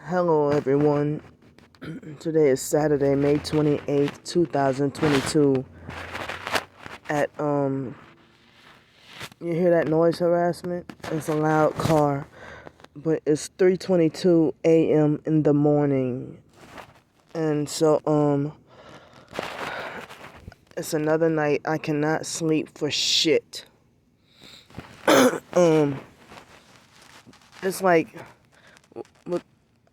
Hello everyone. Today is Saturday, May 28th, 2022. At you hear that noise harassment? It's a loud car. But it's 3:22 a.m. in the morning. And so it's another night I cannot sleep for shit. It's like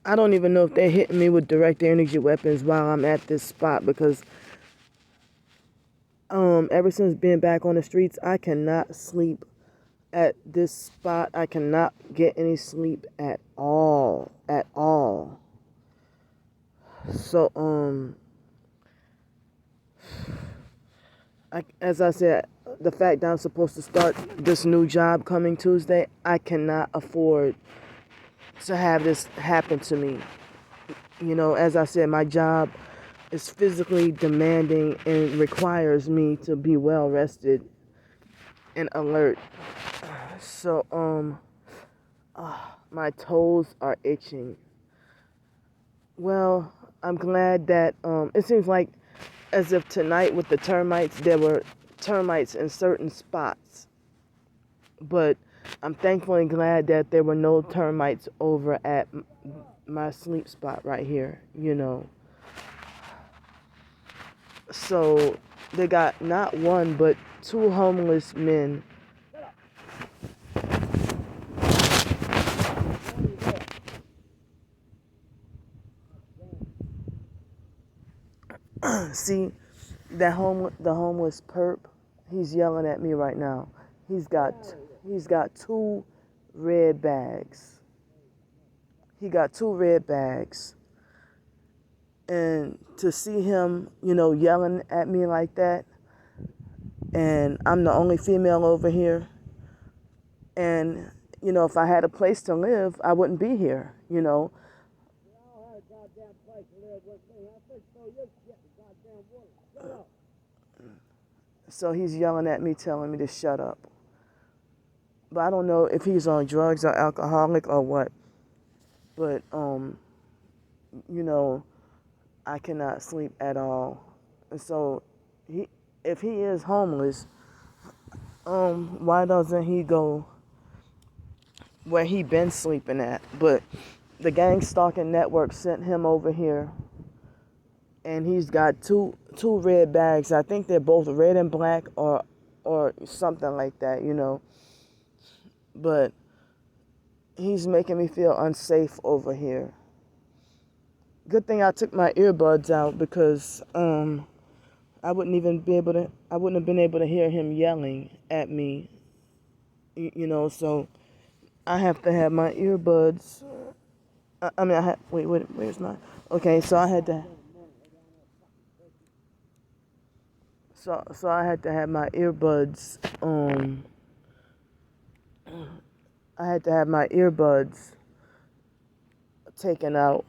I don't even know if they're hitting me with direct energy weapons while I'm at this spot because ever since being back on the streets, I cannot sleep at this spot. I cannot get any sleep at all. At all. So as I said, the fact that I'm supposed to start this new job coming Tuesday, I cannot afford to have this happen to me. You know, as I said, my job is physically demanding and requires me to be well rested and alert. So my toes are itching. Well, I'm glad that it seems like as if tonight with the termites, there were termites in certain spots. But I'm thankfully glad that there were no termites over at my sleep spot right here, you know. So they got not one, but two homeless men. See, the homeless perp, he's yelling at me right now. He's got two red bags. He got two red bags. And to see him, you know, yelling at me like that, and I'm the only female over here, and, you know, if I had a place to live, I wouldn't be here, you know. So he's yelling at me, telling me to shut up. But I don't know if he's on drugs or alcoholic or what. But, you know, I cannot sleep at all. And so if he is homeless, why doesn't he go where he been sleeping at? But the gang stalking network sent him over here, and he's got two red bags. I think they're both red and black or something like that, you know. But he's making me feel unsafe over here. Good thing I took my earbuds out because I wouldn't have been able to hear him yelling at me, you know. So I have to have my earbuds. Where's my? Okay, so I had to. So I had to have my earbuds. I had to have my earbuds taken out,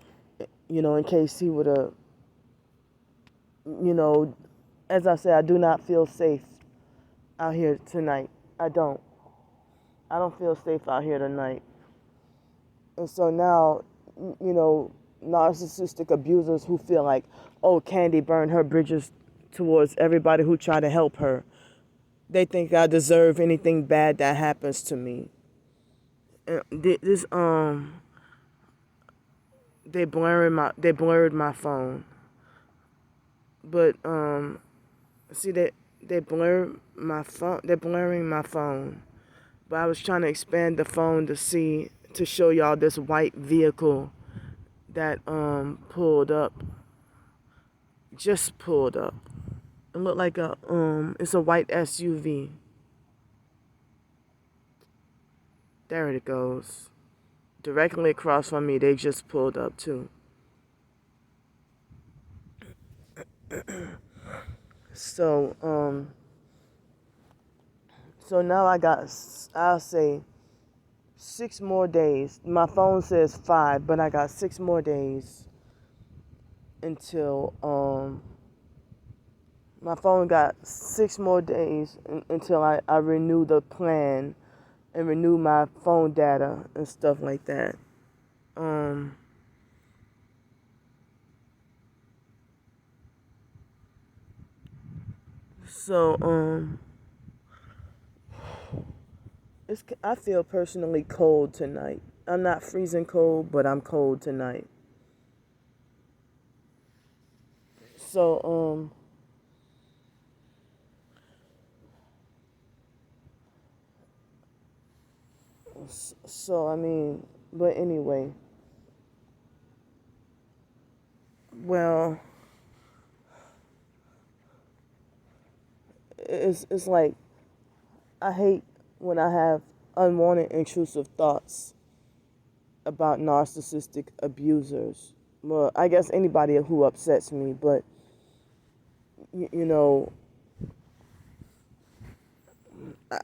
you know, in case he would have, you know, as I said, I do not feel safe out here tonight. I don't feel safe out here tonight. And so now, you know, narcissistic abusers who feel like, oh, Candy burned her bridges towards everybody who try to help her. They think I deserve anything bad that happens to me. And they blurred my phone. But see, they blurred my phone. They're blurring my phone. But I was trying to expand the phone to show y'all this white vehicle that pulled up. Just pulled up. It looked like it's a white SUV. There it goes. Directly across from me, they just pulled up too. So now I'll say 6 more days. My phone says 5, but I got 6 more days until my phone got 6 more days until I renew the plan and renew my phone data and stuff like that. So I feel personally cold tonight. I'm not freezing cold, but I'm cold tonight. So so I mean, but anyway, well, it's like I hate when I have unwanted intrusive thoughts about narcissistic abusers. Well, I guess anybody who upsets me, but you know,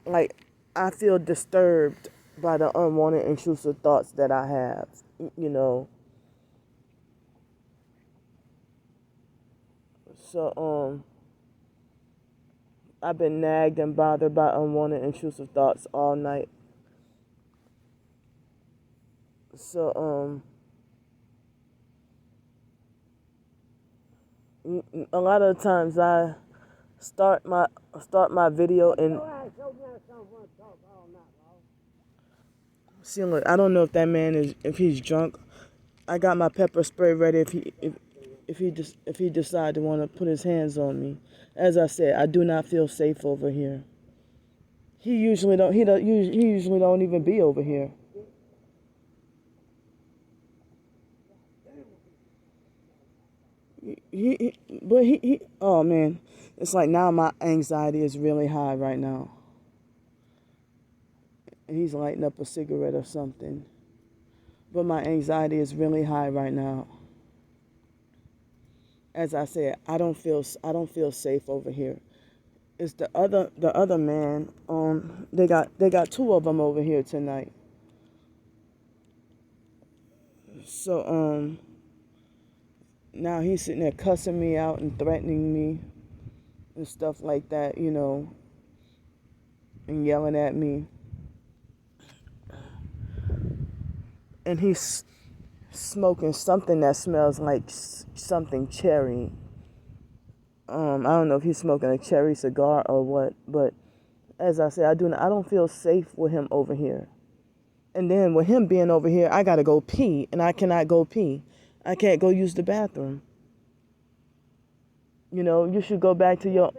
like I feel disturbed by the unwanted intrusive thoughts that I have. You know, so I've been nagged and bothered by unwanted intrusive thoughts all night. So a lot of times I start my video and see, look, I don't know if that man is, if he's drunk. I got my pepper spray ready if he decide to want to put his hands on me. As I said, I do not feel safe over here. He usually don't even be over here. Oh man, it's like now my anxiety is really high right now. He's lighting up a cigarette or something. But my anxiety is really high right now. As I said, I don't feel safe over here. It's the other man. They got two of them over here tonight. So now he's sitting there cussing me out and threatening me and stuff like that, you know, and yelling at me. And he's smoking something that smells like something cherry. I don't know if he's smoking a cherry cigar or what, but as I said, I don't feel safe with him over here. And then with him being over here, I gotta go pee, and I cannot go pee. I can't go use the bathroom. You know, you should go back to your.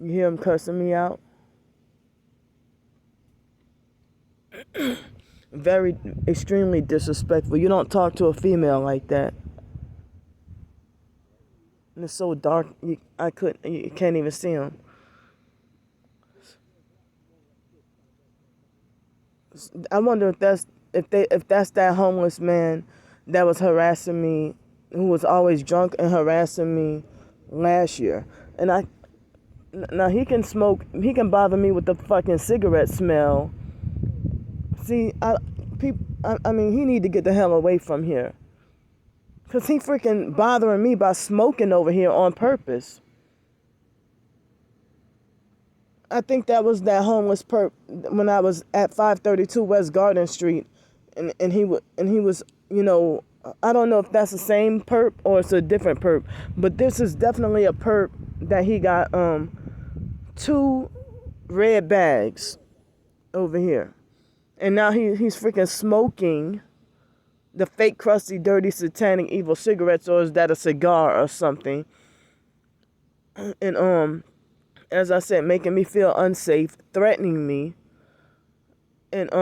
You hear him cussing me out? Very, extremely disrespectful. You don't talk to a female like that. And it's so dark, you can't even see him. I wonder if that's that homeless man that was harassing me, who was always drunk and harassing me last year. And now he can smoke, he can bother me with the fucking cigarette smell. See, I mean, he need to get the hell away from here. Because he freaking bothering me by smoking over here on purpose. I think that was that homeless perp when I was at 532 West Garden Street. And he was, you know, I don't know if that's the same perp or it's a different perp. But this is definitely a perp that he got 2 red bags over here. And now he's freaking smoking the fake, crusty, dirty, satanic, evil cigarettes, or is that a cigar or something? And as I said, making me feel unsafe, threatening me, and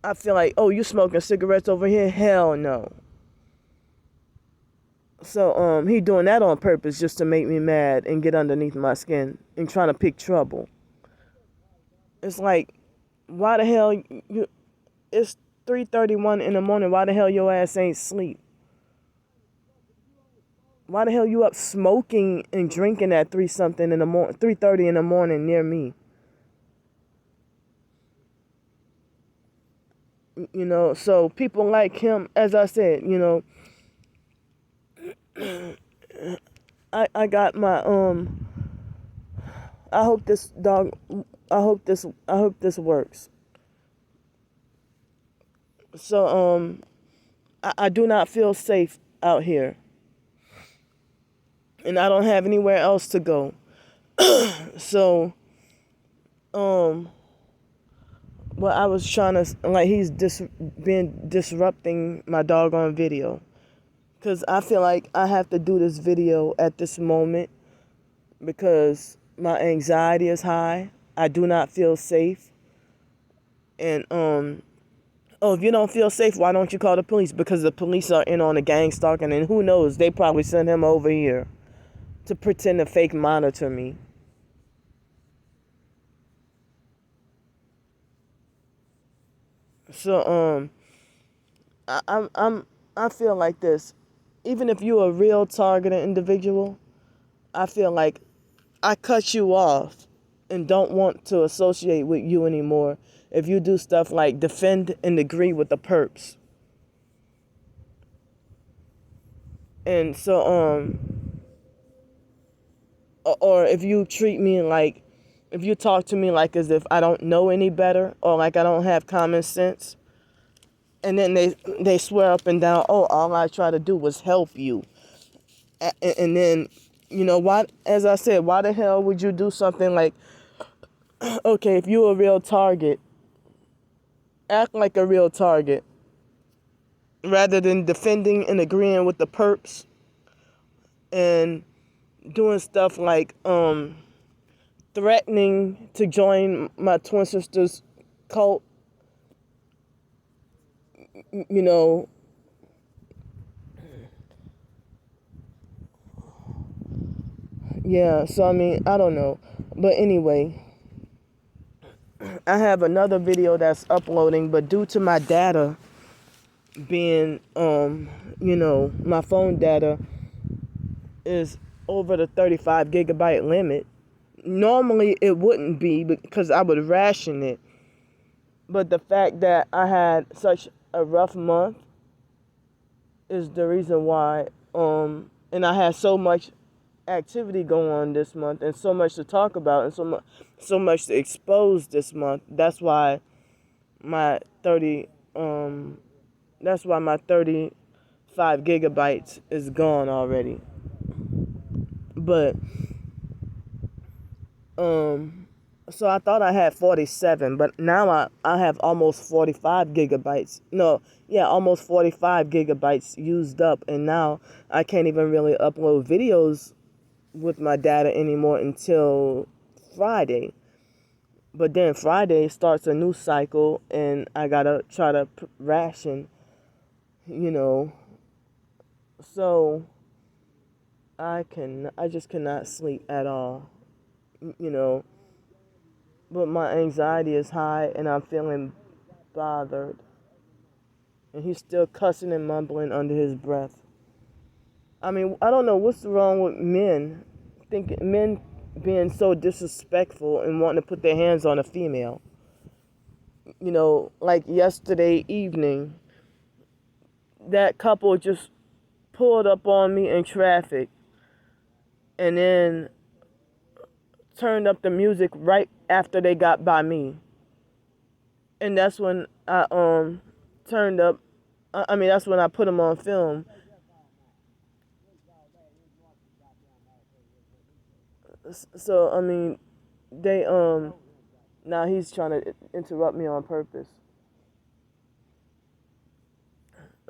I feel like, oh, you smoking cigarettes over here? Hell no. So he doing that on purpose just to make me mad and get underneath my skin and trying to pick trouble. It's like, why the hell you? It's 3:31 in the morning. Why the hell your ass ain't sleep? Why the hell you up smoking and drinking at 3-something in the morning, 3:30 in the morning near me? You know, so people like him, as I said, you know, I got my I hope this works. So I do not feel safe out here. and I don't have anywhere else to go. So, well, I was trying to, like, he's been disrupting my doggone video. Because I feel like I have to do this video at this moment because my anxiety is high. I do not feel safe. And, oh, if you don't feel safe, why don't you call the police? Because the police are in on the gang stalking, and who knows, they probably sent him over here to pretend to fake monitor me. So, I feel like this. Even if you're a real targeted individual, I feel like I cut you off and don't want to associate with you anymore if you do stuff like defend and agree with the perps. And so, or if you treat me like, if you talk to me like as if I don't know any better or like I don't have common sense, and then they swear up and down, oh, all I try to do was help you. And then, why, as I said, why the hell would you do something like, okay, if you're a real target, act like a real target rather than defending and agreeing with the perps and doing stuff like threatening to join my twin sister's cult. You know, yeah, so I mean, I don't know. But anyway, I have another video that's uploading, but due to my data being, my phone data is over the 35 gigabyte limit. Normally it wouldn't be because I would ration it. But the fact that I had such a rough month is the reason why, and I had so much activity going on this month and so much to talk about and so much to expose this month. That's why my 35 gigabytes is gone already. But so I thought I had 47, but now I have almost 45 gigabytes. No, yeah, almost 45 gigabytes used up, and now I can't even really upload videos with my data anymore until Friday. But then Friday starts a new cycle, and I gotta try to ration, So I just cannot sleep at all, But my anxiety is high, and I'm feeling bothered. And he's still cussing and mumbling under his breath. I mean, I don't know what's wrong with men being so disrespectful and wanting to put their hands on a female. Like yesterday evening, that couple just pulled up on me in traffic and then turned up the music right after they got by me. And that's when I turned up, that's when I put them on film. So, they, now he's trying to interrupt me on purpose.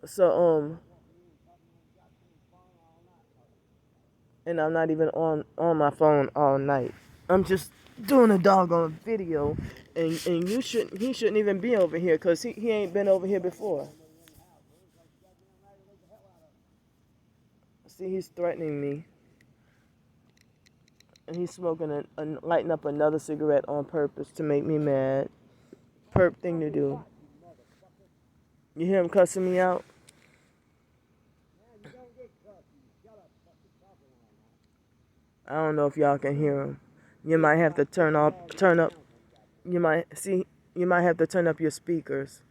So, and I'm not even on my phone all night. I'm just doing a doggone video, and he shouldn't even be over here because he ain't been over here before. See, he's threatening me. And he's smoking lighting up another cigarette on purpose to make me mad. Perp thing to do. You hear him cussing me out? I don't know if y'all can hear him. You might have to turn up. You might have to turn up your speakers.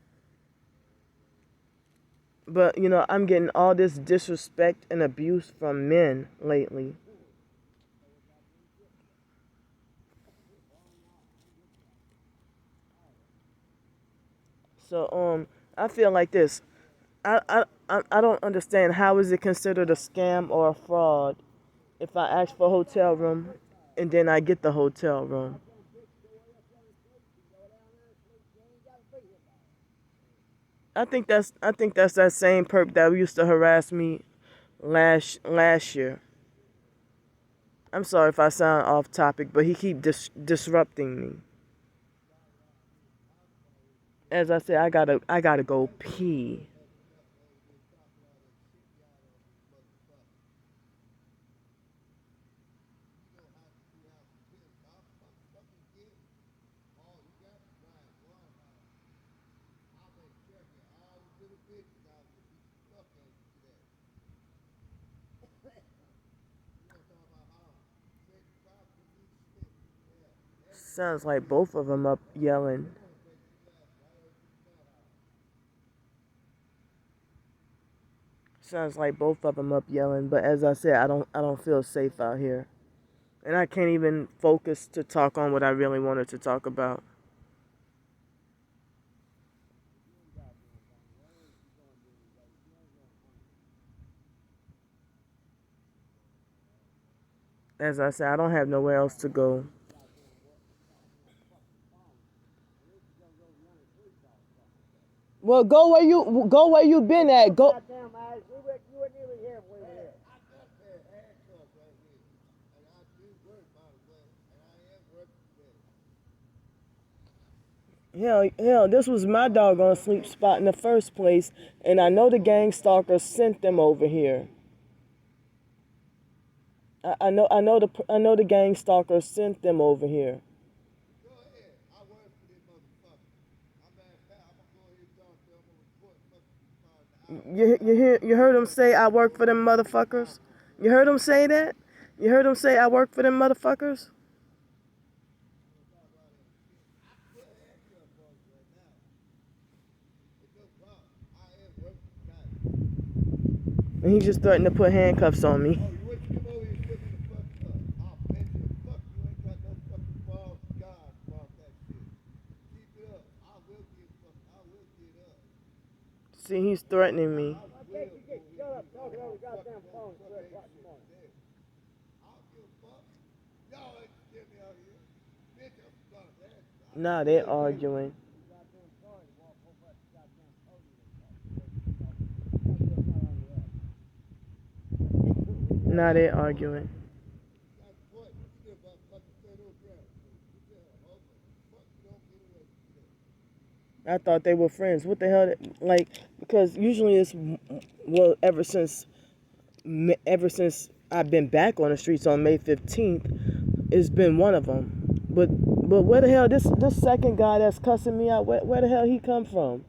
But, I'm getting all this disrespect and abuse from men lately. So, I feel like this. I don't understand, how is it considered a scam or a fraud if I ask for a hotel room and then I get the hotel room. I think that's that same perp that used to harass me last year. I'm sorry if I sound off topic, but he keep disrupting me. As I said, I gotta go pee. Sounds like both of them up yelling. Sounds like both of them up yelling. But as I said, I don't feel safe out here, and I can't even focus to talk on what I really wanted to talk about. As I said, I don't have nowhere else to go. Well, go where you been at. Go. Hell, this was my doggone sleep spot in the first place, and I know the gang stalkers sent them over here. I know the gang stalkers sent them over here. You heard him say I work for them motherfuckers? You heard him say that? You heard him say I work for them motherfuckers? And he just threatened to put handcuffs on me. See, he's threatening me. Nah, they're arguing. Nah, they're arguing. I thought they were friends. What the hell? Like, because usually it's, well, ever since I've been back on the streets on May 15th, it's been one of them. But where the hell this second guy that's cussing me out? Where the hell he come from?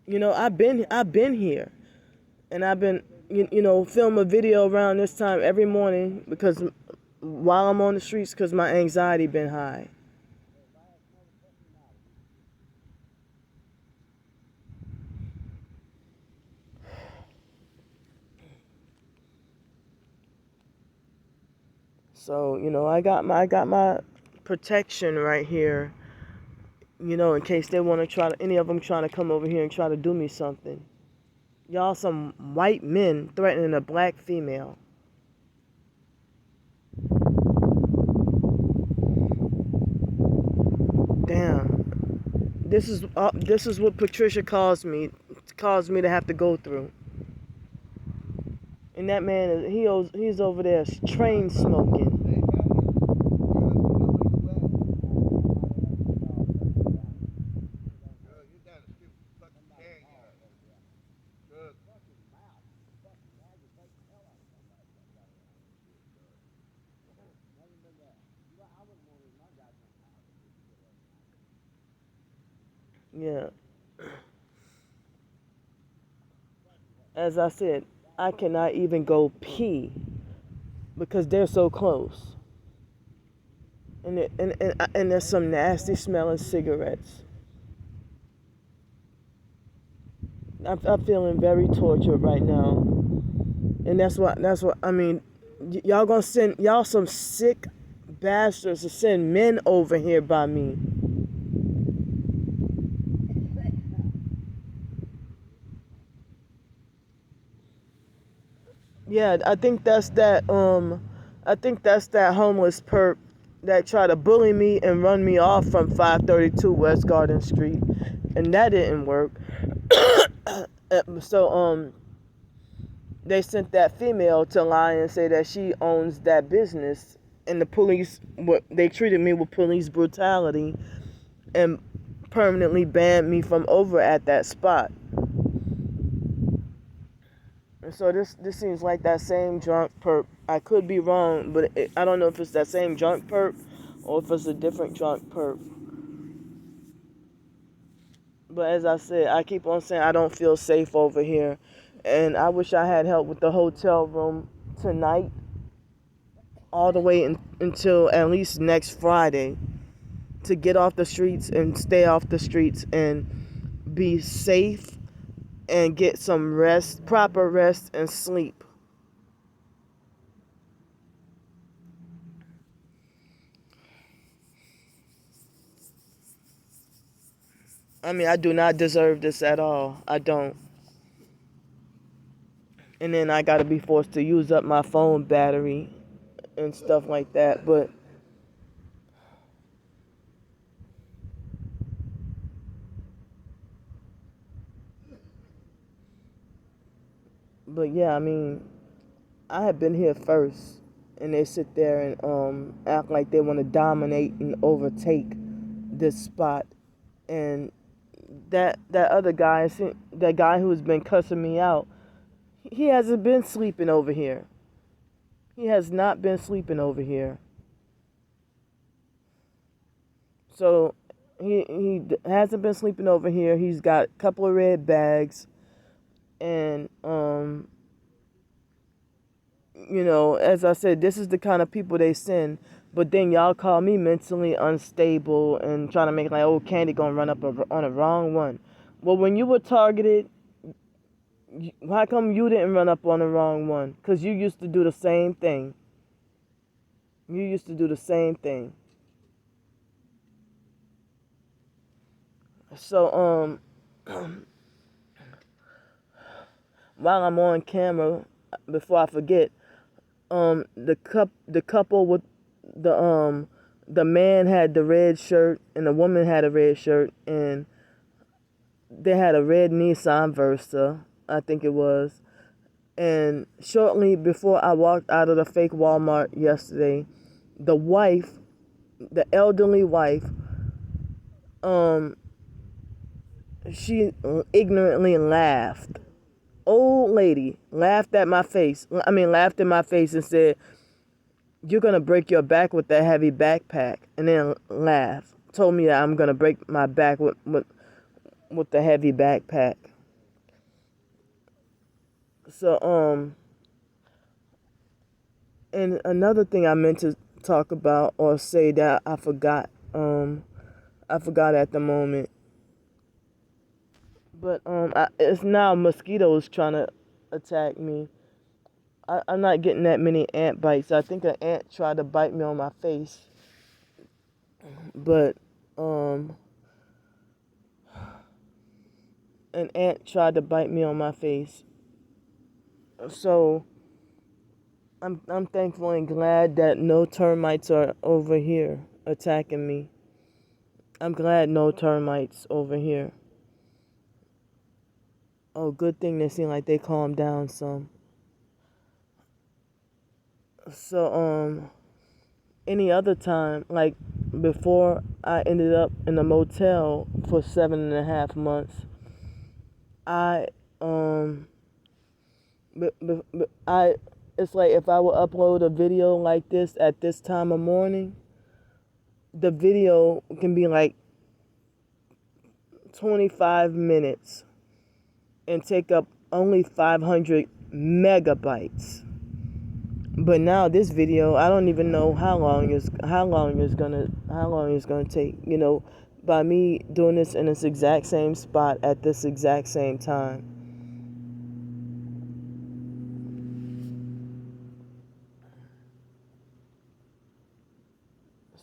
I've been here, and I've been film a video around this time every morning because while I'm on the streets, because my anxiety been high. So I got my protection right here. In case they want to any of them trying to come over here and try to do me something. Y'all some white men threatening a black female. Damn. This is what Patricia caused me to have to go through. And that man he's over there train smoking. Yeah. As I said, I cannot even go pee because they're so close. And there's some nasty smelling cigarettes. I'm feeling very tortured right now, and that's what I mean. Y'all gonna send y'all some sick bastards to send men over here by me. Yeah, I think that's that homeless perp that tried to bully me and run me off from 532 West Garden Street, and that didn't work. So they sent that female to lie and say that she owns that business, and the police, what they treated me with police brutality and permanently banned me from over at that spot. And so this seems like that same drunk perp. I could be wrong, but I don't know if it's that same drunk perp or if it's a different drunk perp. But as I said, I keep on saying I don't feel safe over here, and I wish I had help with the hotel room tonight, all the way until at least next Friday, to get off the streets and stay off the streets and be safe and get some rest, proper rest and sleep. I mean, I do not deserve this at all. I don't. And then I gotta be forced to use up my phone battery and stuff like that. But yeah, I mean, I have been here first, and they sit there and act like they want to dominate and overtake this spot. And that other guy, that guy who's been cussing me out, he hasn't been sleeping over here. He has not been sleeping over here. So he hasn't been sleeping over here. He's got a couple of red bags, and you know, as I said, this is the kind of people they send. But then y'all call me mentally unstable and trying to make like, oh, Candy gonna run up on a wrong one. Well, when you were targeted, how come you didn't run up on the wrong one? Because you used to do the same thing. You used to do the same thing. So, while I'm on camera, before I forget, the couple with the man had the red shirt and the woman had a red shirt, and they had a red Nissan Versa, I think it was. And shortly before I walked out of the fake Walmart yesterday, the wife, the elderly wife, she ignorantly laughed. Old lady laughed at my face. I mean, laughed in my face and said, "You're gonna break your back with that heavy backpack," and then laughed. Told me that I'm gonna break my back with the heavy backpack. So and another thing I meant to talk about or say that I forgot. I forgot at the moment. But it's now mosquitoes trying to attack me. I'm not getting that many ant bites. I think an ant tried to bite me on my face, but an ant tried to bite me on my face. So I'm thankful and glad that no termites are over here attacking me. I'm glad no termites over here. Oh, good thing they seem like they calmed down some. So any other time, like before I ended up in a motel for 7.5 months, I I it's like if I would upload a video like this at this time of morning, the video can be like 25 minutes and take up only 500 megabytes. But now this video, I don't even know how long it's gonna take. You know, by me doing this in this exact same spot at this exact same time.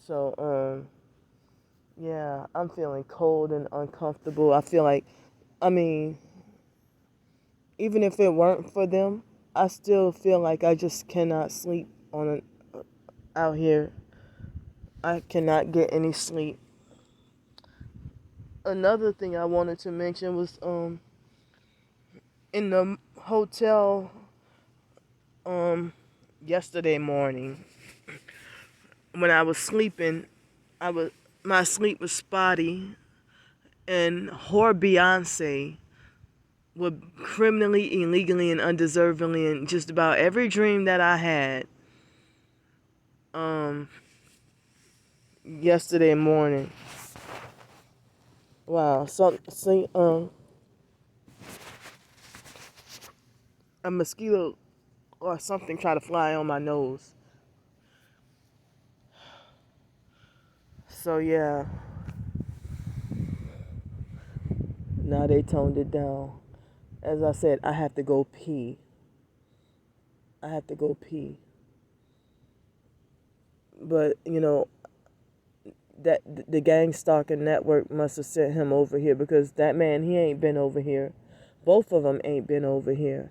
So yeah, I'm feeling cold and uncomfortable. I feel like, I mean, even if it weren't for them, I still feel like I just cannot sleep out here. I cannot get any sleep. Another thing I wanted to mention was in the hotel yesterday morning when I was sleeping, I was my sleep was spotty, and whore Beyonce would criminally, illegally, and undeservingly in just about every dream that I had yesterday morning. Wow, a mosquito or something tried to fly on my nose. So yeah, now they toned it down. As I said, I have to go pee. I have to go pee. But that the gang stalking network must have sent him over here, because that man, he ain't been over here. Both of them ain't been over here.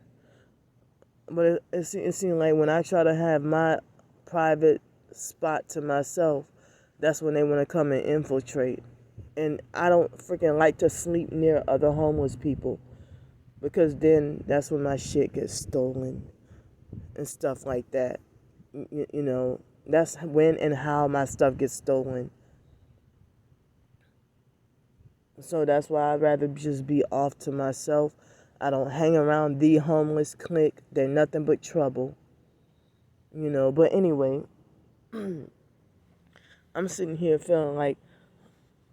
But it seemed like when I try to have my private spot to myself, that's when they want to come and infiltrate. And I don't freaking like to sleep near other homeless people, because then that's when my shit gets stolen and stuff like that. That's when and how my stuff gets stolen. So that's why I'd rather just be off to myself. I don't hang around the homeless clique. They're nothing but trouble. But anyway, I'm sitting here feeling like,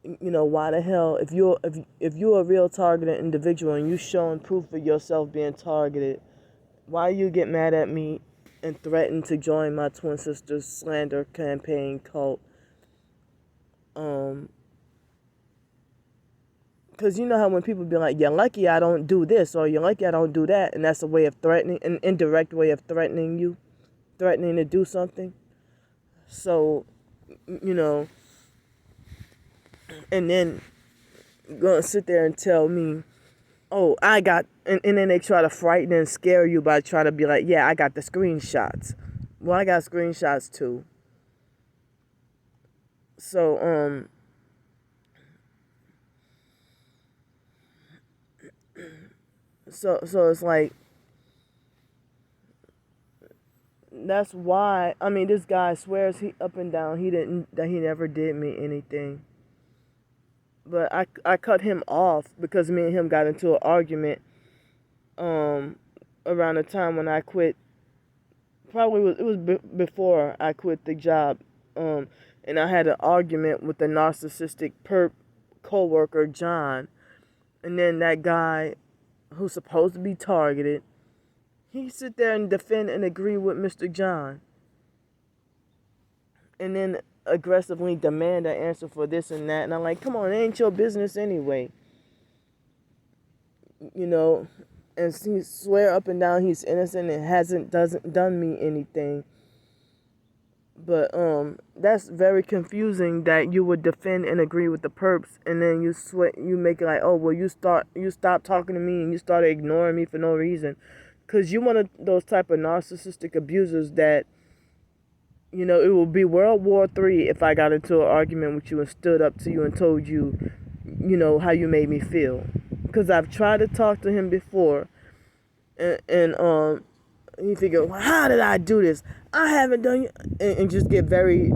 why the hell, if you're a real targeted individual and you showing proof of yourself being targeted, why you get mad at me and threaten to join my twin sister's slander campaign cult? Because you know how when people be like, you're lucky I don't do this, or you're lucky I don't do that, and that's a way of threatening, an indirect way of threatening you, threatening to do something. So, and then gonna sit there and tell me, oh, and then they try to frighten and scare you by trying to be like, yeah, I got the screenshots. Well, I got screenshots too. So, so it's like, that's why, this guy swears he up and down that he never did me anything. But I cut him off because me and him got into an argument around the time when I quit. It was before I quit the job. And I had an argument with the narcissistic perp coworker John. And then that guy who's supposed to be targeted, he sit there and defend and agree with Mr. John. And then aggressively demand an answer for this and that. And I'm like, come on, it ain't your business anyway. And he swear up and down he's innocent and doesn't done me anything. But that's very confusing that you would defend and agree with the perps, and then you make it like, oh well, you stop talking to me and you started ignoring me for no reason, because you one of those type of narcissistic abusers that it will be World War III if I got into an argument with you and stood up to you and told you how you made me feel, because I've tried to talk to him before, and you figure, well, how did I do this? I haven't done it. And just get very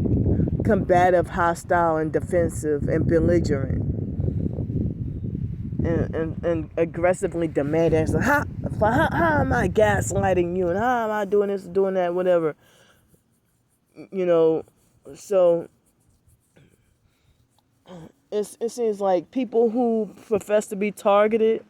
combative, hostile, and defensive, and belligerent. And aggressively demand answer. How am I gaslighting you? And how am I doing this, doing that, whatever? So it seems like people who profess to be targeted,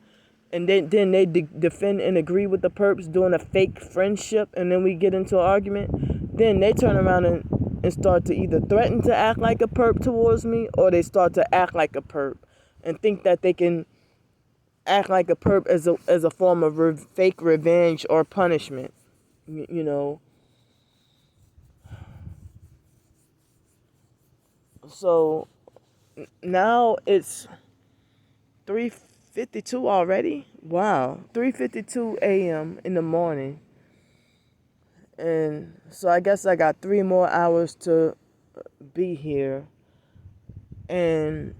and then they defend and agree with the perps doing a fake friendship, and then we get into an argument, then they turn around and start to either threaten to act like a perp towards me, or they start to act like a perp and think that they can act like a perp as a form of fake revenge or punishment. So now it's 3:52 already. Wow, 3:52 a.m. in the morning, And so I guess I got 3 more hours to be here. And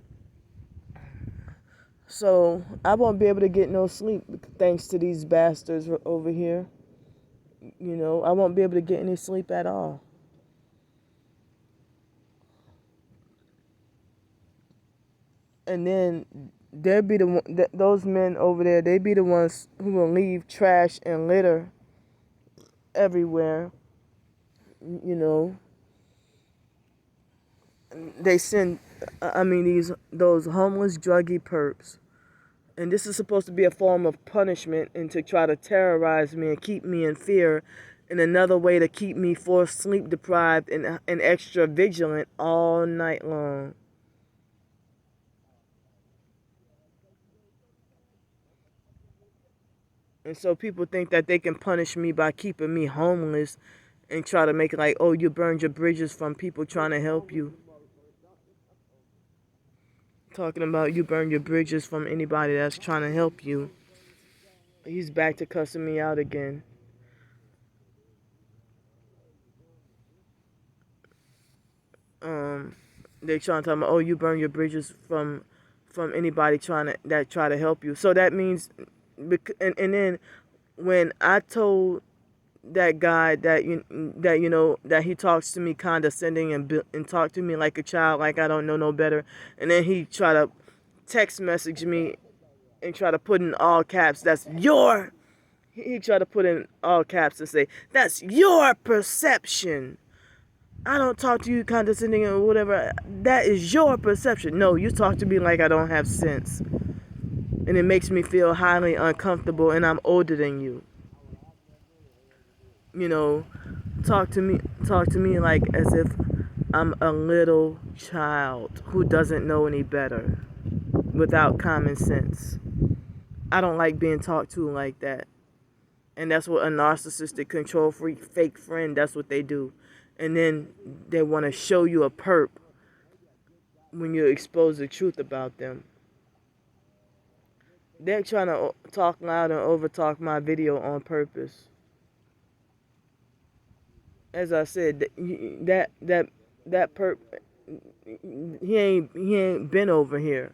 so I won't be able to get no sleep thanks to these bastards over here. I won't be able to get any sleep at all. And then they'll be those men over there, they be the ones who will leave trash and litter everywhere. They send, those homeless druggy perps. And this is supposed to be a form of punishment and to try to terrorize me and keep me in fear, and another way to keep me forced sleep deprived and extra vigilant all night long. And so people think that they can punish me by keeping me homeless and try to make it like, oh, you burned your bridges from people trying to help you. Talking about you burn your bridges from anybody that's trying to help you. He's back to cussing me out again. They trying to tell me, oh, you burn your bridges from anybody that try to help you. So that means, and then when I told that guy that he talks to me condescending and talk to me like a child, like I don't know no better, and then he try to text message me and try to put in all caps, he tried to put in all caps and say, that's your perception. I don't talk to you condescending or whatever. That is your perception. No, you talk to me like I don't have sense. And it makes me feel highly uncomfortable, and I'm older than you. Talk to me like as if I'm a little child who doesn't know any better without common sense. I don't like being talked to like that. And that's what a narcissistic, control freak, fake friend, that's what they do. And then they want to show you a perp when you expose the truth about them. They're trying to talk loud and overtalk my video on purpose. As I said, that perp, he ain't been over here.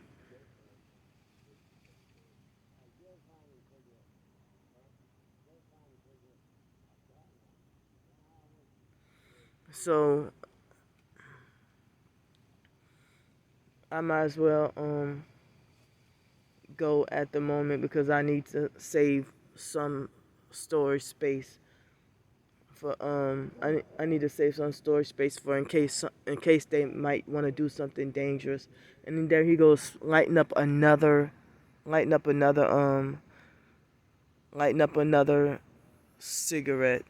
So I might as well go at the moment because I need to save some storage space for I need to save some storage space for in case they might want to do something dangerous. And then there he goes, lighting up another cigarette.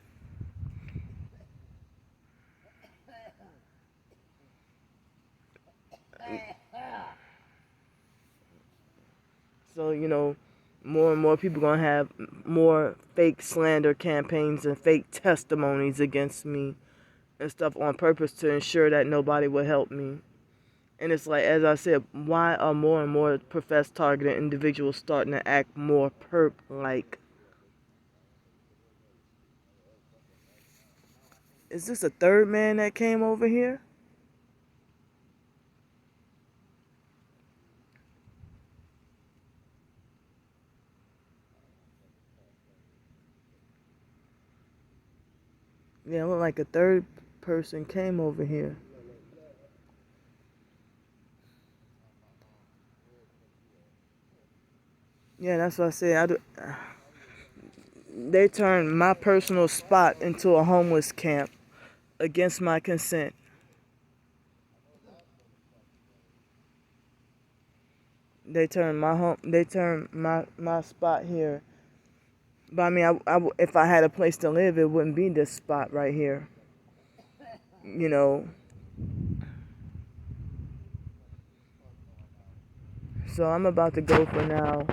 So, more and more people gonna have more fake slander campaigns and fake testimonies against me and stuff on purpose to ensure that nobody will help me. And it's like, as I said, why are more and more professed targeted individuals starting to act more perp-like? Is this a third man that came over here? Yeah, it looked like a third person came over here. Yeah, that's what I said. They turned my personal spot into a homeless camp against my consent. They turned my spot here. But I mean, if I had a place to live, it wouldn't be this spot right here. So I'm about to go for now.